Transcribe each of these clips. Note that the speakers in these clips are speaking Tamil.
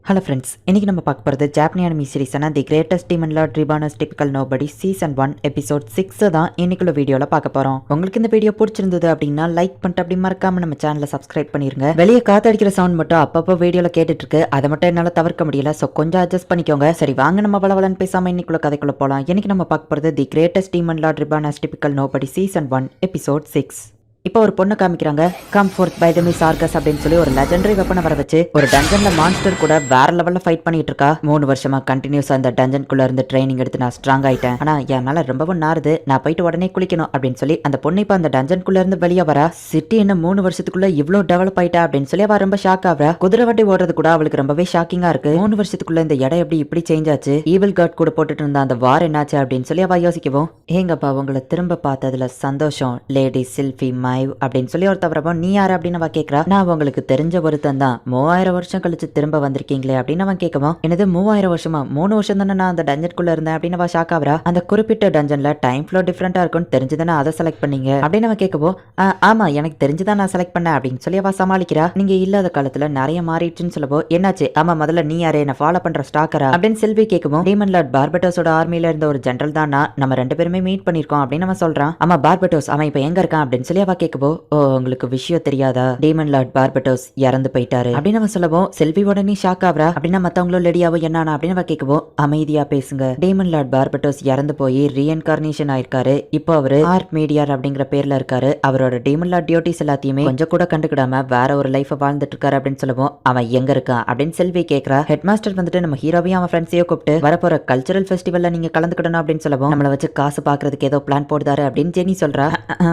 ஹலோ ஃப்ரெண்ட்ஸ், இன்னைக்கு நம்ம பார்க்க போகிறது ஜாப்பனி அனிமி சீரிஸான the greatest demon lord reborn as typical nobody season 1 episode 6 தான் இன்னைக்குள்ள வீடியோவில் பார்க்க போகிறோம். உங்களுக்கு இந்த வீடியோ பிடிச்சிருந்தது அப்படின்னா லைக் பண்ணிட்டு அப்படி மறக்காம நம்ம சேனலை சப்ஸ்கிரைப் பண்ணிருங்க. வெளியே காத்தடிக்கிற சவுண்ட் மட்டும் அப்பப்போ வீடியோவில் கேட்டுட்டு இருக்கு, அதை மட்டும் என்னால் தவிர்க்க முடியல, ஸோ கொஞ்சம் அட்ஜஸ்ட் பண்ணிக்கோங்க. சரி வாங்க நம்ம வளவலன்னு பேசாமல் இன்னைக்குள்ள கதைக்குள்ள போகலாம். இன்னைக்கு நம்ம பார்க்க போகிறது the greatest demon lord reborn as typical nobody season 1 episode 6. இப்போ ஒரு பொண்ணு காமிக்கிறாங்க. Come forth by the miss Argus அப்படின்னு சொல்லி ஒரு லெஜெண்டரி வெப்பனை வர வச்சு ஒரு டஞ்சன்ல மான்ஸ்டர் கூட வேற லெவல்ல ஃபைட் பண்ணிட்டு இருக்கா. 3 வருஷமா கண்டினியூஸா அந்த டஞ்சன்குள்ள இருந்து ட்ரைனிங் எடுத்து நான் ஸ்ட்ராங் ஆயிட்டேன். ஆனா என் மேல ரொம்பவும் நாறுது, நான் போயிட்டு உடனே குளிக்கணும் அப்படின்னு சொல்லி அந்த பொண்ணு இப்ப அந்த டஞ்சன்குள்ள இருந்து வெளியே வரா. சிட்டி என்ன 3 வருஷத்துக்குள்ள இவ்வளவு டெவலப் ஆயிட்டா அப்படின்னு சொல்லி அவ ரொம்ப ஷாக் ஆகுறா. குதிரை வண்டி ஓடுறது கூட அவளுக்கு ரொம்பவே ஷாக்கிங்கா இருக்கு. 3 வருஷத்துக்குள்ள இந்த இடம் எப்படி இப்படி சேஞ்ச் ஆச்சு, ஈவில் கார்ட் கூட போட்டுட்டு இருந்த அந்த வார் என்னாச்சு அப்படின்னு சொல்லி அவ யோசிக்கவும், ஏங்கப்பா உங்களை திரும்ப பார்த்ததுல சந்தோஷம் லேடி சில்ஃபி மைவ் அப்படின்னு சொல்லி ஒருத்தவரப்போ நீ யாரு அப்படின்னு அவ கேட்கறா. நான் உங்களுக்கு தெரிஞ்ச ஒருத்தன் தான், 3000 வருஷம் கழிச்சு திரும்ப வந்திருக்கீங்களே அப்படின்னு அவன் கேட்கவும், எனது 3000 வருஷமா 3 வருஷம் தானே நான் அந்த டஞ்சனுக்குள்ள இருந்தேன் அப்படின்னு அவ ஷாக் ஆகுறா. அந்த குறிப்பிட்ட டஞ்சன்ல டைம் ஃப்ளோ டிஃபரெண்டா இருக்கும்னு தெரிஞ்சுதானே அதை செலக்ட் பண்ணீங்க அப்படின்னு அவன் கேட்கவும், ஆமா எனக்கு தெரிஞ்சுதான் நான் செலக்ட் பண்ணேன் அப்படின்னு சொல்லி அவ சமாளிக்கிறா. நீங்க இல்லாத காலத்துல நிறைய மாறிடுச்சுன்னு சொல்லவோ, என்னாச்சு, ஆமா முதல்ல நீ யாரு, என்ன ஃபாலோ பண்ற ஸ்டாக்கரா அப்படின்னு செல்வி கேட்கவும், டீமன் லார்ட் பார்பட்டோஸோட ஆர்மியில இருந்த ஒரு ஜெனரல் தானா, நம்ம 2 பேருமே மீட் பண்ணிருக்கோம் அப்படின்னு அவன் சொல்றான். ஆமா பார்பட்டோஸ், அவன் இப்ப எங்க இருக்கான் அப்படின்னு சொல்லி அவ கேட்கவோ, ஓ உங்களுக்கு விஷயம் தெரியாதா, டீமன் லார்ட் பார்பட்டோஸ் இறந்து போயிட்டாரு அப்படின்னு அவன் சொல்லவும், செல்வி உடனே ஷாக் ஆகுறா. அப்படின்னா மத்தவங்களும் லெடியாவோ என்னன்னா அப்படின்னு அவ கேட்கவும், அமைதியா பேசுங்க, டீமன் லார்ட் பார்பட்டோஸ் இறந்து போய் ரீஎன்கார்னேஷன் ஆயிருக்காரு. இப்போ அவரு ஆர்ட் மீடியார் அப்படிங்கிற பேர்ல இருக்காரு. அவரோட டீமன் லார்ட் டியூட்டிஸ் எல்லாத்தையுமே கொஞ்சம் கூட கண்டுக்கிடாம வேற ஒரு லைஃப் வாழ்ந்துட்டு இருக்காரு அப்படின்னு சொல்லவும், அவன் எங்க இருக்கான் அப்படின்னு செல்வி கேட்கறா. ஹெட் மாஸ்டர் வந்துட்டு நம்ம ஹீரோவையும் அவன் ஃப்ரெண்ட்ஸையும் கூப்பிட்டு வரப்போற கல்ச்சரல் ஃபெஸ்டிவல்ல நீங்க கலந்துக்கிடணும் அப்படின்னு சொல்லவும், நம்மள வச்சு காசு பாக்குறதுக்கு ஏதோ பிளான் போடுதாரு அப்படின்னு ஜெனி சொல்றா.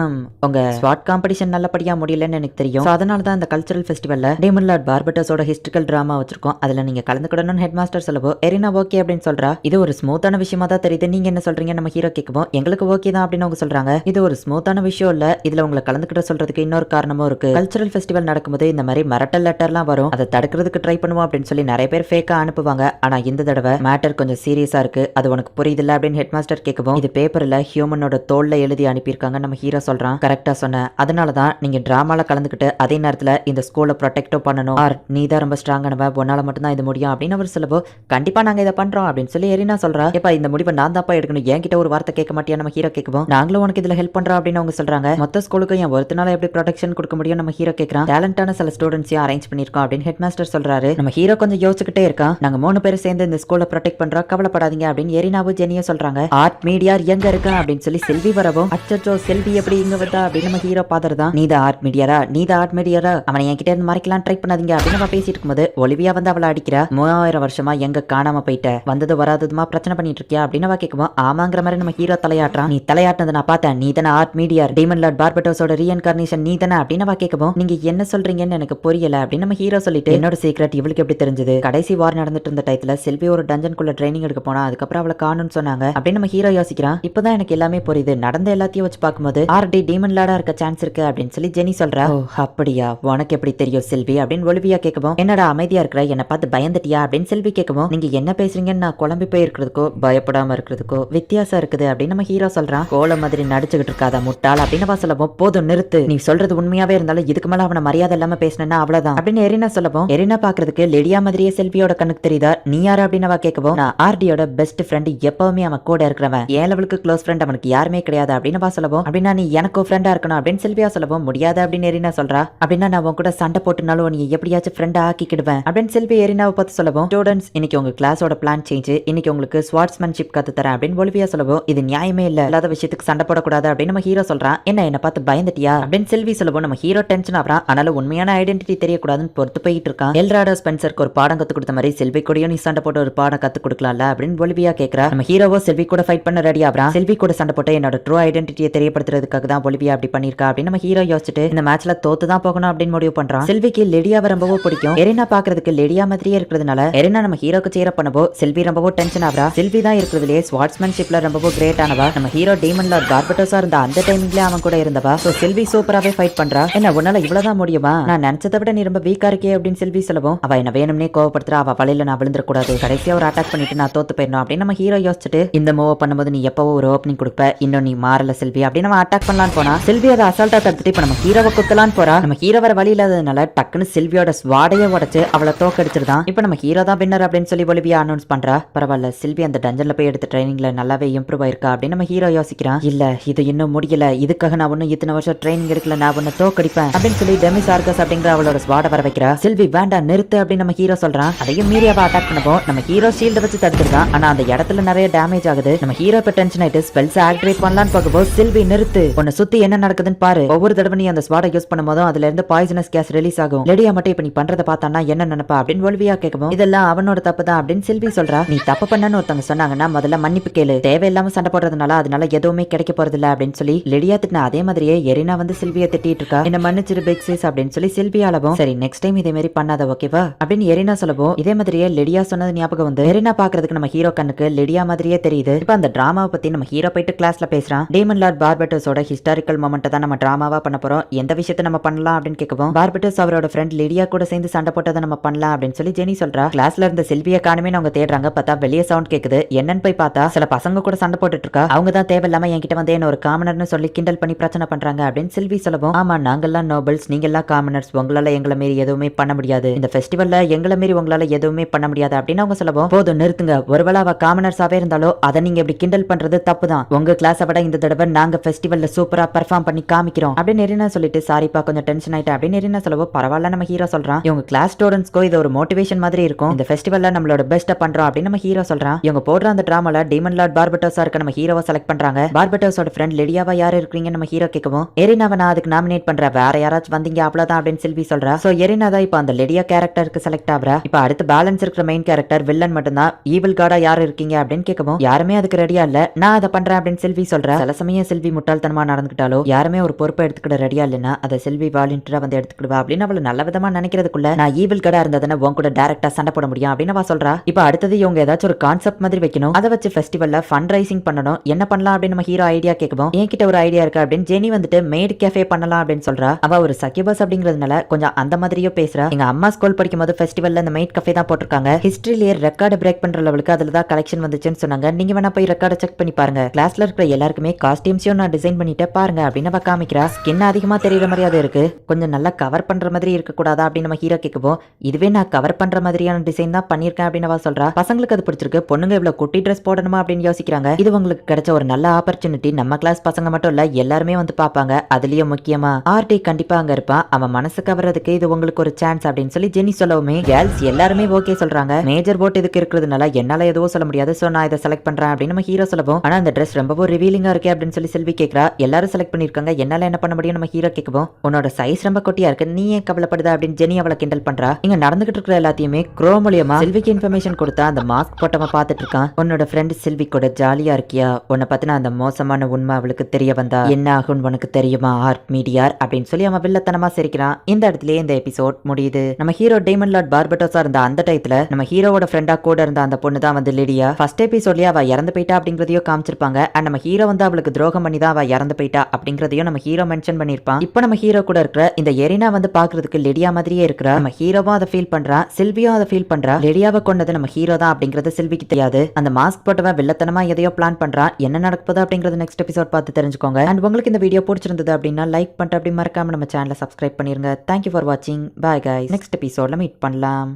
உங்க ஸ்வாட் காம்படிஷன் நல்லபடியா முடியலன்னு எனக்கு தெரியும், அதனால தான் இந்த கல்ச்சரல் ஃபெஸ்டிவல்ல டீமன் லார்ட் பார்பட்டோஸோட ஹிஸ்டாரிக்கல் டிராமா வச்சிருக்கோம், அதுல நீங்க கலந்துக்கிடணும்னு ஹெட் மாஸ்டர் சொல்லவோ, எரினா ஓகே அப்படின்னு சொல்றா. இது ஒரு ஸ்மூத்தான விஷயமா தான் தெரியுது, நீங்க என்ன சொல்றீங்க நம்ம ஹீரோ கேட்கவும், எங்களுக்கு ஓகே தான் அப்படின்னு அவங்க சொல்றாங்க. இது ஒரு ஸ்மூத்தான விஷயம் இல்ல, இதுல உங்களை கலந்துக்கிட்ட சொல்றதுக்கு இன்னொரு காரணமும் இருக்கு. கல்ச்சரல் ஃபெஸ்டிவல் நடக்கும்போது இந்த மாதிரி மிரட்டல் லெட்டர்லாம் வரும், அதை தடுக்கிறதுக்கு ட்ரை பண்ணுவோம் அப்படின்னு சொல்லி நிறைய பேர் ஃபேக்கா அனுப்புவாங்க. ஆனா இந்த தடவை மேட்டர் கொஞ்சம் சீரியஸா இருக்கு, அது உனக்கு புரியுதுல்ல அப்படின்னு ஹெட் மாஸ்டர் கேட்கவும், இது பேப்பர்ல ஹியூமனோட தோல்ல எழுதி அனுப்பியிருக்காங்க நம்ம ஹீரோ சொல்றான். கரெக்டா சொன்ன, அதனாலதான் நீங்க டிராமால கலந்துக்கிட்டு அதே நேரத்துல இந்த ஸ்கூலை ப்ரொடெக்டோ பண்ணணும், ஆர் நீ தான் ரொம்ப ஸ்ட்ராங்கானவ, உன்னால மட்டும் தான் இது முடியும் அப்படின்னு அவர் சொல்லவோ, கண்டிப்பா நாங்க இதை பண்றோம் அப்படின்னு சொல்லி எரினா சொல்றா. எப்ப இந்த முடிவை நான் தான்ப்பா எடுக்கணும், என்கிட்ட ஒரு வார்த்தை கேட்க மாட்டியா நம்ம ஹீரோ கேட்கவும், நாங்களும் உனக்கு இதுல ஹெல்ப் பண்றோம் அப்படின்னு அவங்க சொல்றாங்க. மொத்த ஸ்கூலுக்கு என் ஒருத்தனால எப்படி ப்ரொடெக்ஷன் கொடுக்க முடியும் நம்ம ஹீரோ கேட்கறான். டேலண்டான சில ஸ்டூடெண்ட்ஸையும் அரேஞ்ச் பண்ணிருக்கோம் அப்படின்னு ஹெட் மாஸ்டர் சொல்றாரு. நம்ம ஹீரோ கொஞ்சம் யோசிச்சுக்கிட்டே இருக்கான். நாங்க 3 பேரும் சேர்ந்து இந்த ஸ்கூலை ப்ரொடெக்ட் பண்றோம், கவலைப்படாதீங்க அப்படின்னு எரினாவும் ஜெனியும் சொல்றாங்க. ஆர்ட் மீடியார் எங்க இருக்கா அப்படின்னு சொல்லி செல்வி வரவும், அச்சோ செல்வி எப்படி இங்க வந்தா அப்படின்னு நம்ம ஹீரோ பாதர் தான், நீ தான் ஆர்ட் மீடியாரா, நீ தான் ஆர்ட் மீடியாரா, அவனை என்கிட்ட இருந்து மறைக்கலாம் ட்ரை பண்ணாதீங்க அப்படின்னு நம்ம பேசிட்டு இருக்கும்போது ஒலிவியா வந்து அவளை அடிக்கிறா. 3000 வருஷமா எங்க காணாம போயிட்ட, வந்தது வராததுமா பிரச்சனை பண்ணிட்டு இருக்கியா அப்படின்னு அவ கேட்கவும், ஆமாங்கிற மாதிரி நம்ம ஹீரோ தலையாட்டுறான். நீ தலையாட்டினது நான் பார்த்தேன், நீ தானே ஆர்ட் மீடியார், டீமன் லார்ட் பார்பட்டோஸோட ரீஎன்கார்னேஷன் நீ தானே அப்படின்னு அவ கேட்கவும், நீங்க என்ன சொல்றீங்கன்னு எனக்கு புரியல அப்படின்னு நம்ம ஹீரோ சொல்லிட்டு, என்னோட சீக்ரெட் இவளுக்கு எப்படி தெரிஞ்சது, கடைசி வார் நடந்துட்டு இருந்த டைத்துல செல்வி ஒரு டஞ்சன்குள்ள ட்ரைனிங் எடுக்க போனா, அதுக்கப்புறம் அவளை காணும்னு சொன்னாங்க அப்படின்னு நம்ம ஹீரோ யோசிக்கிறான். இப்பதான் எனக்கு எல்லாமே புரியுது, நடந்த எல்லாத்தையும் வச்சு பார்க்கும்போது ஆர்டி டீமன் லார்டா இருக்க சான்ஸ் இருக்கு அப்படின்னு சொல்லி ஜெனி சொல்றா. ஓ அப்படியா, உனக்கு எப்படி தெரியும் செல்வி அப்படின்னு ஒலிவியா கேட்கவும், என்னடா அமைதியா இருக்கிற, என்ன பார்த்து பயந்துட்டியா அப்படின்னு செல்வி கேட்கவும், நீங்க என்ன பேசுறீங்கன்னு நான் குழம்பி போய் இருக்கிறதுக்கோ பயப்படாம இருக்கிறதுக்கோ வித்தியாசம் இருக்குது அப்படின்னு நம்ம ஹீரோ சொல்றான். கோல மாதிரி நடிச்சுக்கிட்டு இருக்காத முட்டாள் அப்படின்னு சொல்லவும், போதும் நிறுத்து, நீ சொல்றது உண்மையாவே இருந்தாலும் இதுக்கு மேல அவனை மரியாதை இல்லாம பேசினா அவ்வளவுதான் அப்படின்னு எரினா சொல்லவும், எரினா பாக்குறதுக்கு லெடியா மாதிரியே செல்வியோட கண்ணுக்கு தெரியுதா. நீ யாரு அப்படின்னு அவ கேட்கவும், நான் ஆர்டியோட பெஸ்ட் ஃப்ரெண்ட், எப்பவுமே அவன் கூட இருக்கிறவன், ஏன் லெவலுக்கு க்ளோஸ் ஃப்ரெண்ட் அவனுக்கு யாருமே கிடையாது அப்படின்னு சொல்லவும், அப்படின்னா நீ எனக்கும் ஃப்ரெண்டா இருக்கணும் அப்படின்னு செல்வியா சொல்லவும், முடியாது அப்படின்னு எரினா சொல்றா. அப்படின்னா நான் உன் கூட சண்டை போட்டுனாலும் நீ எப்படியாச்சும் ஃப்ரெண்டா ஆக்கிக்கிடுவேன் அப்படின்னு செல்வி எரினாவை பார்த்து சொல்லவும், ஸ்டூடெண்ட்ஸ் இன்னைக்கு உங்க கிளாஸோட பிளான் சேஞ்ச், இன்னைக்கு உங்களுக்கு ஸ்வார்ட்ஸ்மேன்ஷிப் கத்து தரேன் அப்படின்னு ஒலிவியா சொல்லவும், இது நியாயமே இல்ல, இல்லாத விஷயத்துக்கு சண்டை போடக்கூடாது அப்படின்னு நம்ம ஹீரோ சொல்றான். என்ன பார்த்து பயந்துட்டியா அப்படின்னு செல்வி சொல்லவும், நம்ம ஹீரோ டென்ஷன் ஆகிறான். ஆனாலும் உண்மையான ஐடென்டிட்டி தெரியக்கூடாதுன்னு பொறுத்து போயிட்டு இருக்கான். எல்ராடோ ஸ்பென்சருக்கு ஒரு பாடம் கத்து கொடுத்த மாதிரி செல்வி கூடயும் நீ சண்டை போட்டு ஒரு பாடம் கத்து கொடுக்கலாம்ல அப்படின்னு ஒலிவியா கேட்கறா. நம்ம ஹீரோவோ செல்வி கூட ஃபைட் பண்ண ரெடி ஆகிறான். செல்வி கூட சண்டை போட்டு என்னோட ட்ரூ ஐடென்டிட்டியை தெரியப்படுத்துறதுக்காக தான் ஒலிவியா அப்படி பண்ணிருக்கா அப்படின்னு நம்ம ஹீரோ யோசிச்சுட்டு இந்த மேட்ச்ல தோத்து தான் போகணும் அப்படின்னு முடிவு பண்றான். செல்விக்கு லெடியாவை ரொம்பவும் பிடிக்கும். எரினா பாக்குறதுக்கு லெடியா மாதிரியே இருக்கிறதுனால எரினா நம்ம ஹீரோக்கு சேர பண்ணவோ செல்வி ரொம்பவும் டென்ஷன் ஆகிறா. செல்வி தான் இருக்கிறதுலே ஸ்வார்ட்ஸ்மேன்ஷிப்ல ரொம்பவும் கிரேட் ஆனவா. நம்ம ஹீரோ டீமன் லார்ட் பார்பட்டோஸா இருந்த அந்த டைமிங்ல அவன் கூட இருந்தவா. சோ செல்வி சூப்பராவே ஃபைட் பண்றா. என்ன உன்னால இவ்வளவுதான் முடியுமா, நான் நினைச்சதை விட நீ ரொம்ப வீக்கா இருக்கே அப்படின்னு செல்வி சொல்லவும், அவ என்ன வேணும்னே கோவப்படுத்துறா, அவ வலையில நான் விழுந்துட கூடாது, கடைசியா ஒரு அட்டாக் பண்ணிட்டு நான் தோத்து போயிடணும் அப்படின்னு நம்ம ஹீரோ யோசிச்சுட்டு, இந்த மூவ் பண்ணும்போது நீ எப்பவோ ஒரு ஓப்பனிங் கொடுப்ப, இன்னும் நீ மாறல செல்வி அப்படின்னு நம்ம அட்டாக் பண்ணலான்னு போனா செல்வி அதை அசால்ட்டா தடுத்துட்டு இப்ப நம்ம ஹீரோவை குத்தலான்னு போறா. நம்ம ஹீரோ வர வழி இல்லாததுனால டக்குன்னு சில்வியோட ஸ்வாடையே உடைச்சு அவளை தோக்கடிச்சிருதான். இப்ப நம்ம ஹீரோ தான் வின்னர் அப்படின்னு சொல்லி ஒலிவியா அனௌன்ஸ் பண்றா. பரவாயில்ல, சில்வி அந்த டஞ்சன்ல போய் எடுத்த ட்ரைனிங்ல நல்லாவே இம்ப்ரூவ் ஆயிருக்கா அப்படின்னு நம்ம ஹீரோ யோசிக்கிறான். இல்ல, இது இன்னும் முடியல, இதுக்காக நான் ஒன்னும் இத்தனை வருஷம் ட்ரைனிங் எடுக்கல, நான் ஒன்னு தோக்கடிப்பேன் அப்படின்னு சொல்லி டெமிஸ் ஆர்கஸ் அப்படிங்கிற அவளோட ஸ்வாட வர வைக்கிறா. சில்வி வேண்டாம் நிறுத்து அப்படின்னு நம்ம ஹீரோ சொல்றான். அதையும் மீறி அவ அட்டாக் பண்ணப்போ நம்ம ஹீரோ ஷீல்ட வச்சு தடுத்துருக்கான். ஆனா அந்த இடத்துல நிறைய டேமேஜ் ஆகுது. நம்ம ஹீரோ இப்ப டென்ஷன் ஆயிட்டு ஸ்பெல்ஸ் ஆக்டிவேட் பண்ணலான்னு பார்க்கும்போது சில்வி நிறுத்து, உன்னை சுத்தி என்ன நடக்குதுன்னு பாரு. ஒவ்வொரு தடவை நீ அந்த ஸ்வாட யூஸ் பண்ணும்போதும் அதுல இருந்து பாய்சனஸ் கேஸ் ரிலீஸ் ஆகும். லெடியா மட்டும் இப்ப நீ பண்றத பார்த்தானா என்ன நினைப்பா அப்படின்னு ஒலிவியா கேட்கவும், இதெல்லாம் அவனோட தப்பு தான் அப்படின்னு சில்வி சொல்றா. நீ தப்பு பண்ணன்னு ஒருத்தவங்க சொன்னாங்கன்னா முதல்ல மன்னிப்பு கேளு, தேவையில்லாம சண்டை போடுறதுனால அதனால எதுவுமே கிடைக்க போறது இல்ல அப்படின்னு சொல்லி லெடியா திட்டின அதே மாதிரியே எரினா வந்து சில்வியை திட்டிட்டு இருக்கா. என்ன மன்னிச்சிரு பிக் சிஸ் அப்படின்னு சொல்லி சில்வி அளவும், சரி நெக்ஸ்ட் டைம் இதே மாதிரி பண்ணாத ஓகேவா அப்படின்னு எரினா சொல்லவும், இதே மாதிரியே லெடியா சொன்னது ஞாபகம் வந்து எரினா பாக்குறதுக்கு நம்ம ஹீரோ கண்ணுக்கு லெடியா மாதிரியே தெரியுது. இப்ப அந்த டிராமாவை பத்தி நம்ம ஹீரோ போயிட்டு கிளாஸ்ல பேசுறான். டீமன் லார்ட் பார்பட்டோஸோட ஹிஸ்டாரிக்கல் மொமெண்ட் தான் நம்ம டிராமாவா பண்ண போறோம், எந்த விஷயத்தை நம்ம பண்ணலாம் அப்படின்னு கேட்கவும், பார்பட்டோஸ் அவரோட ஃப்ரெண்ட் லெடியா கூட சேர்ந்து சண்டை போட்டதை நம்ம பண்ணலாம் அப்படின்னு சொல்லி ஜெனி சொல்றா. கிளாஸ்ல இருந்த சில்வியை காணுமே அவங்க தேடுறாங்க. பார்த்தா வெளியே சவுண்ட் கேக்குது. என்னன்னு போய் பார்த்தா சில பசங்க கூட சண்டை போட்டுட்டு இருக்கா. அவங்க தான் தேவையில்லாம என்கிட்ட வந்து என்ன ஒரு காமனர்னு சொல்லி கிண்டல் பண்ணி பிரச்சனை பண்றாங்க அப்படின்னு சில்வி சொல்லவும், ஆமா நாங்கெல்லாம் நோபல்ஸ், நீங்க எல்லாம் காமனர்ஸ், உங்களால எங்களை மீறி எதுவுமே பண்ண முடியாது, இந்த ஃபெஸ்டிவல்ல எங்களை மீறி உங்களால எதுவுமே பண்ண முடியாது அப்படின்னு அவங்க சொல்லவும், போதும் நிறுத்துங்க, ஒருவேளை அவ காமனர்ஸாவே இருந்தாலோ அதை நீங்க இப்படி கிண்டல் பண்றது தப்பு தான், உங்க கிளாஸை விட இந்த தடவை நாங்க ஃபெஸ்டிவல்ல சூப்பரா பெர்ஃபார்ம் பண்ணி காமிக்கிறோம் அப்படின்னு எரினா சொல்லிட்டு, சாரிப்பா கொஞ்சம் டென்ஷன் ஆயிட்டேன் அப்படின்னு எரினா சொல்லவும், பரவாயில்ல நம்ம ஹீரோ சொல்றான், இவங்க கிளாஸ் ஸ்டூடெண்ட்ஸ்க்கோ இது ஒரு மோட்டிவேஷன் மாதிரி இருக்கும், இந்த ஃபெஸ்டிவல்ல நம்மளோட பெஸ்ட்டை பண்றோம் அப்படின்னு நம்ம ஹீரோ சொல்றான். இவங்க போடுற அந்த டிராமால டீமன் லார்ட் பார்பட்டோஸா இருக்க நம்ம ஹீரோவை செலக்ட் பண்றாங்க. பார்பட்டோஸோட ஃப்ரெண்ட் லெடியாவா யாரு இருக்கீங்க நம்ம ஹீரோ கேட்கவும், எரினாவை நான் அதுக்கு நாமினேட் பண்ற, வேற யாராச்சும் வந்தீங்க அவ்வளவுதான் அப்படின்னு சில்வி சொல்றா. சோ எரினா தான் இப்ப அந்த லெடியா கேரக்டருக்கு செலக்ட் ஆகுறா. இப்ப அடுத்து பேலன்ஸ் இருக்கிற மெயின் கேரக்டர் வில்லன் மட்டும்தான். ஈவில் காடா யாரு இருக்கீங்க அப்படின்னு கேட்கவும், யாருமே அதுக்கு ரெடியா இல்ல, நான் அதை பண்றேன் அப்படின்னு சில்வி சொல்றா. சில சமயம் சில்வி முட்டாள்தனமா நடந்துக்கிட்டாலோ யாருமே ஒரு பொறுப்பை எடுத்துக்கிட ரெடியா இல்லைன்னா அதை சில்வி வாலண்டியரா வந்து எடுத்துக்கிடுவா அப்படின்னு அவளை நல்ல விதமா நினைக்கிறதுக்குள்ள, நான் ஈவில் காடா இருந்ததுன்னா உன் கூட டைரக்டா சண்டை போட முடியும் அப்படின்னு அவ சொல்றா. இப்ப அடுத்தது இவங்க ஏதாச்சும் ஒரு கான்செப்ட் மாதிரி வைக்கணும், அதை வச்சு ஃபெஸ்டிவல்ல ஃபண்ட் ரைசிங் பண்ணணும், என்ன பண்ணலாம் அப்படின்னு நம்ம ஹீரோ ஐடியா கேட்கவும், என்கிட்ட ஒரு ஐடியா இருக்கு அப்படின்னு ஜெனி வந்துட்டு மேட் கேஃபே பண்ணலாம் அப்படின்னு சொல்றா. அவ ஒரு சக்கியபஸ் அப்படிங்கிறதுனால கொஞ்சம் அந்த மாதிரியோ பேசுறா. எங்க அம்மா ஸ்கூல் படிக்கும் போது ஃபெஸ்டிவல்ல இந்த மேட் கஃபே தான் போட்டிருக்காங்க, ஹிஸ்டரியிலேயே ரெக்கார்டு பிரேக் பண்ற லெவலுக்கு அதுல தான் கலெக்ஷன் வந்துச்சுன்னு சொன்னாங்க, நீங்க வேணா போய் ரெக்கார்டை செக் பண்ணி பாருங்க, கிளாஸ்ல இருக்கிற எல்லாருக்குமே காஸ்டியூம்ஸையும் நான் டிசைன் பண்ணிட்டு பாருங்க அப்படின்னு அவ காமிக்கிறா. ஸ்கின் அதிகமா தெரியற மாதிரியாவது இருக்கு, கொஞ்சம் நல்லா கவர் பண்ற மாதிரி இருக்க கூடாதா அப்படின்னு நம்ம ஹீரோ கேட்கவும், இதுவே நான் கவர் பண்ற மாதிரியான டிசைன் தான் பண்ணிருக்கேன் அப்படின்னு அவ சொல்றா. பசங்களுக்கு அது பிடிச்சிருக்கு, பொண்ணுங்க இவ்வளவு குட்டி ட்ரெஸ் போடணுமா அப்படின்னு யோசிக்கிறாங்க. இது உங்களுக்கு கிடைச்ச ஒரு நல்ல ஆப்பர்ச்சுனிட்டி, நம்ம கிளாஸ் பசங்க மட்டும் இல்ல எல்லாருமே வந்து பாப்பாங்க, அதுலயும் முக்கியமா ஆர்டி கண்டிப்பா அங்க இருப்பான், அவன் மனசு கவர்றதுக்கு இது உங்களுக்கு ஒரு சான்ஸ் அப்படின்னு சொல்லி ஜெனி சொல்லவுமே கேர்ள்ஸ் எல்லாருமே ஓகே சொல்றாங்க. மேஜர் போட் இதுக்கு இருக்கிறதுனால என்னால எதுவும் சொல்ல முடியாது, சோ நான் இதை செலக்ட் பண்றேன் அப்படின்னு நம்ம ஹீரோ சொல்லவும், ஆனா அந்த ட்ரெஸ் ரொம்பவும் ரிவீலிங்கா இருக்கு அப்படின்னு சொல்லி செல்வி கேட்கறா. எல்லாரும் செலக்ட் பண்ணிருக்காங்க, என்னால என்ன பண்ண முடியும் நம்ம ஹீரோ கேட்கவும், உன்னோட சைஸ் ரொம்ப குட்டியா இருக்கு, நீ ஏன் கவலைப்படுத அப்படின்னு ஜெனி அவளை கிண்டல் பண்றா. இங்க நடந்துகிட்டு இருக்கிற எல்லாத்தையுமே க்ரோ மூலியமா செல்விக்கு இன்ஃபர்மேஷன் கொடுத்தா அந்த மாஸ்க் போட்டவன் பார்த்துட்டு இருக்கான். உன்னோட ஃப்ரெண்ட் சில்வி கூட ஜாலியா இருக்கியா, உன்னை பத்தின அந்த மோசமான உண்மை அவளுக்கு தெரிய வந்தா என்ன ஆகும் உனக்கு தெரியுமா ஆர்ட் மீடியார் அப்படின்னு சொல்லி அவன் வில்லத்தனமா சிரிக்கிறான். இந்த இடத்துலயே இந்த எபிசோட் முடியுது. நம்ம ஹீரோ டீமன் லார்ட் பார்பட்டோஸா இருந்த அந்த டைத்துல நம்ம ஹீரோவோட ஃப்ரெண்டா கூட இருந்த அந்த பொண்ணு தான் வந்து லிடியா. ஃபர்ஸ்ட் எபிசோட்லயே அவ இறந்து போயிட்டா அப்படிங்கறதையும் காமிச்சிருப்பாங்க. அண்ட் நம்ம ஹீரோ வந்து அவளுக்கு துரோகம் பண்ணி தான் அவ இறந்து போயிட்டா அப்படிங்கறதையும் நம்ம ஹீரோ மென்ஷன் பண்ணிருப்பான். இப்போ நம்ம ஹீரோ கூட இருக்கிற இந்த எரினா வந்து பாக்குறதுக்கு லிடியா மாதிரியே இருக்கிறா. நம்ம ஹீரோவும் அதை ஃபீல் பண்றான், சில்வியும் அதை ஃபீல் பண்றா. லிடியாவை கொண்டது நம்ம ஹீரோ தான் அப்படிங்கறது சில்விக்கு தெரியாது. அந்த மாஸ்க் போட்டவன் வில்லத்தனமா எதையோ பிளான் பண்றான், என்ன நடக்க போகுது அப்படிங்கறது நெக்ஸ்ட் எபிசோட் பார்த்து தெரிஞ்சுக்கோங்க. அண்ட் உங்களுக்கு இந்த வீடியோ பிடிச்சிருந்தது அப்படின்னா லைக் பண்ணிட்டு அப்படி மறக்காம நம்ம சேனலை சப்ஸ்கிரைப் பண்ணிருங்க. தேங்க்யூ ஃபார் வாட்சிங், பாய் கைஸ், நெக்ஸ்ட் எபிசோட்ல மீட் பண்ணலாம்.